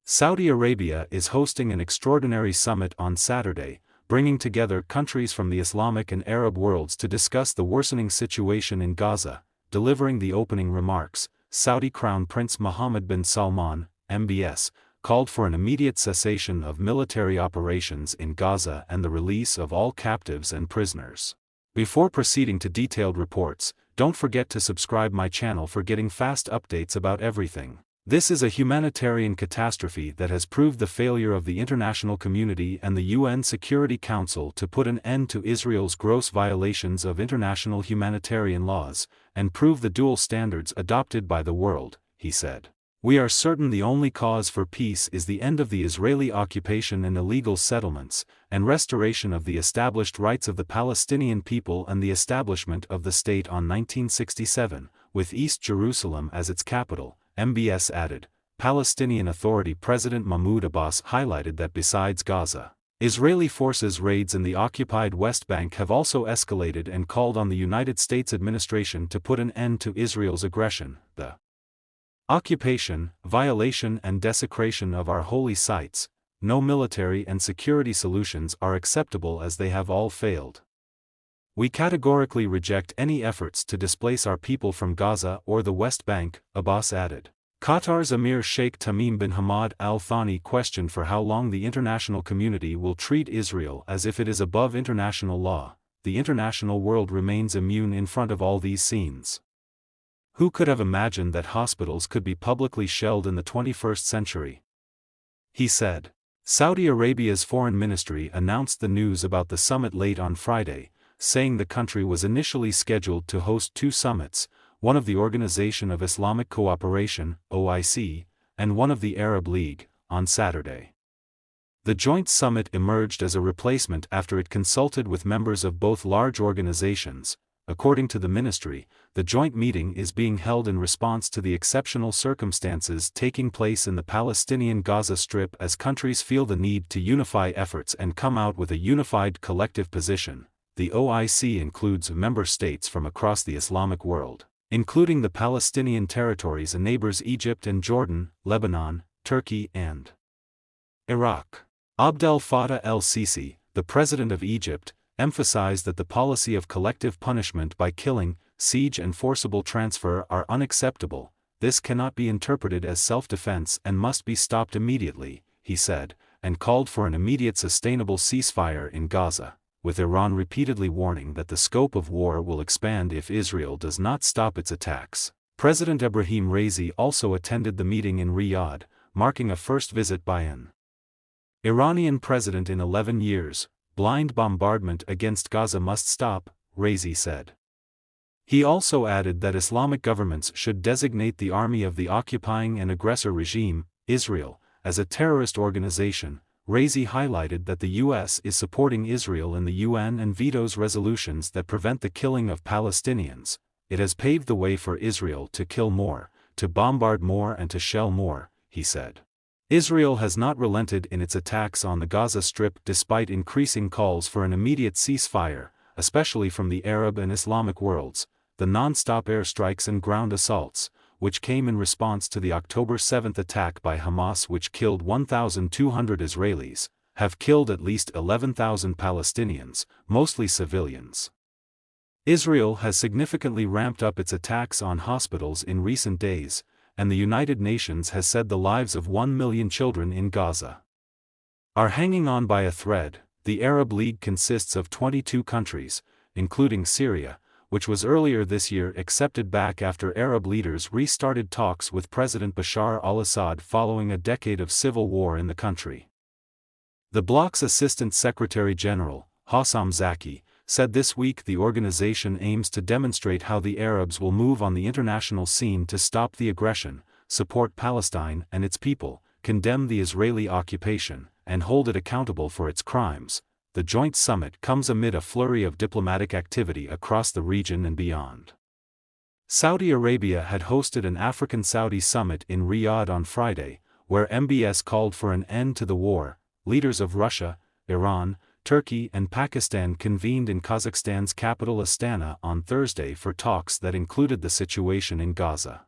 Saudi Arabia is hosting an extraordinary summit on Saturday, bringing together countries from the Islamic and Arab worlds to discuss the worsening situation in Gaza. Delivering the opening remarks, Saudi Crown Prince Mohammed bin Salman, MBS, called for an immediate cessation of military operations in Gaza and the release of all captives and prisoners. Before proceeding to detailed reports, don't forget to subscribe my channel for getting fast updates about everything. This is a humanitarian catastrophe that has proved the failure of the international community and the UN Security Council to put an end to Israel's gross violations of international humanitarian laws, and prove the dual standards adopted by the world, he said. We are certain the only cause for peace is the end of the Israeli occupation and illegal settlements, and restoration of the established rights of the Palestinian people and the establishment of the state on 1967, with East Jerusalem as its capital. MBS added. Palestinian Authority President Mahmoud Abbas highlighted that besides Gaza, Israeli forces' raids in the occupied West Bank have also escalated and called on the United States administration to put an end to Israel's aggression. The occupation, violation and desecration of our holy sites, no military and security solutions are acceptable as they have all failed. We categorically reject any efforts to displace our people from Gaza or the West Bank, Abbas added. Qatar's Emir Sheikh Tamim bin Hamad Al Thani questioned for how long the international community will treat Israel as if it is above international law. The international world remains immune in front of all these scenes. Who could have imagined that hospitals could be publicly shelled in the 21st century? He said. Saudi Arabia's foreign ministry announced the news about the summit late on Friday, saying the country was initially scheduled to host two summits, one of the Organization of Islamic Cooperation, OIC, and one of the Arab League, on Saturday. The joint summit emerged as a replacement after it consulted with members of both large organizations. According to the ministry, the joint meeting is being held in response to the exceptional circumstances taking place in the Palestinian Gaza Strip as countries feel the need to unify efforts and come out with a unified collective position. The OIC includes member states from across the Islamic world, including the Palestinian territories and neighbors Egypt and Jordan, Lebanon, Turkey and Iraq. Abdel Fattah el-Sisi, the president of Egypt, emphasized that the policy of collective punishment by killing, siege and forcible transfer are unacceptable. This cannot be interpreted as self-defense and must be stopped immediately, he said, and called for an immediate sustainable ceasefire in Gaza, with Iran repeatedly warning that the scope of war will expand if Israel does not stop its attacks. President Ebrahim Raisi also attended the meeting in Riyadh, marking a first visit by an Iranian president in 11 years. Blind bombardment against Gaza must stop, Raisi said. He also added that Islamic governments should designate the army of the occupying and aggressor regime, Israel, as a terrorist organization. Raisi highlighted that the U.S. is supporting Israel in the UN and vetoes resolutions that prevent the killing of Palestinians. It has paved the way for Israel to kill more, to bombard more and to shell more, he said. Israel has not relented in its attacks on the Gaza Strip despite increasing calls for an immediate ceasefire, especially from the Arab and Islamic worlds. The non-stop airstrikes and ground assaults, which came in response to the October 7 attack by Hamas which killed 1,200 Israelis, have killed at least 11,000 Palestinians, mostly civilians. Israel has significantly ramped up its attacks on hospitals in recent days, and the United Nations has said the lives of 1 million children in Gaza are hanging on by a thread. The Arab League consists of 22 countries, including Syria, which was earlier this year accepted back after Arab leaders restarted talks with President Bashar al-Assad following a decade of civil war in the country. The bloc's Assistant Secretary General, Hossam Zaki, said this week the organization aims to demonstrate how the Arabs will move on the international scene to stop the aggression, support Palestine and its people, condemn the Israeli occupation, and hold it accountable for its crimes. The joint summit comes amid a flurry of diplomatic activity across the region and beyond. Saudi Arabia had hosted an African-Saudi summit in Riyadh on Friday, where MBS called for an end to the war. Leaders of Russia, Iran, Turkey and Pakistan convened in Kazakhstan's capital Astana on Thursday for talks that included the situation in Gaza.